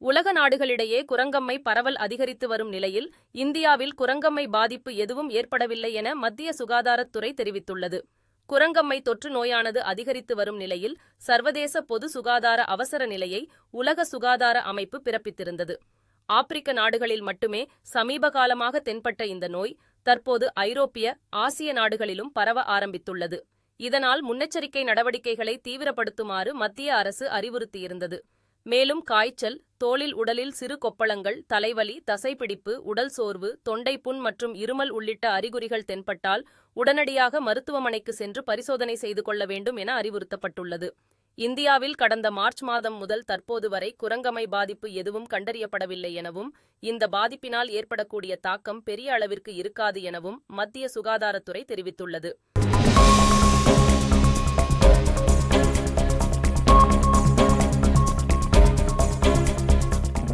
உலக நாடுகளிடையே குரங்கம்மை பரவல் அதிகரித்து வரும் நிலையில் இந்தியாவில் குரங்கம்மை பாதிப்பு எதுவும் ஏற்படவில்லை என மத்திய சுகாதாரத்துறை தெரிவித்துள்ளது. குரங்கம்மை தொற்று நோயானது அதிகரித்து வரும் நிலையில் சர்வதேச பொது சுகாதார அவசர நிலையை உலக சுகாதார அமைப்பு பிறப்பித்திருந்தது. ஆப்பிரிக்க நாடுகளில் மட்டுமே சமீப காலமாக தென்பட்ட இந்த நோய் தற்போது ஐரோப்பிய, ஆசிய நாடுகளிலும் பரவ ஆரம்பித்துள்ளது. இதனால் முன்னெச்சரிக்கை நடவடிக்கைகளை தீவிரப்படுத்துமாறு மத்திய அரசு அறிவுறுத்தியிருந்தது. மேலும் காய்ச்சல், தோலில் உடலில் சிறு கொப்பளங்கள், தலைவலி, தசைப்பிடிப்பு, உடல் சோர்வு, தொண்டைப்புண் மற்றும் இருமல் உள்ளிட்ட அறிகுறிகள் தென்பட்டால் உடனடியாக மருத்துவமனைக்கு சென்று பரிசோதனை செய்து கொள்ள வேண்டும் என அறிவுறுத்தப்பட்டுள்ளது. இந்தியாவில் கடந்த மார்ச் மாதம் முதல் தற்போது வரை குரங்கம்மை பாதிப்பு எதுவும் கண்டறியப்படவில்லை எனவும், இந்த பாதிப்பினால் ஏற்படக்கூடிய தாக்கம் பெரிய அளவிற்கு இருக்காது எனவும் மத்திய சுகாதாரத்துறை தெரிவித்துள்ளது.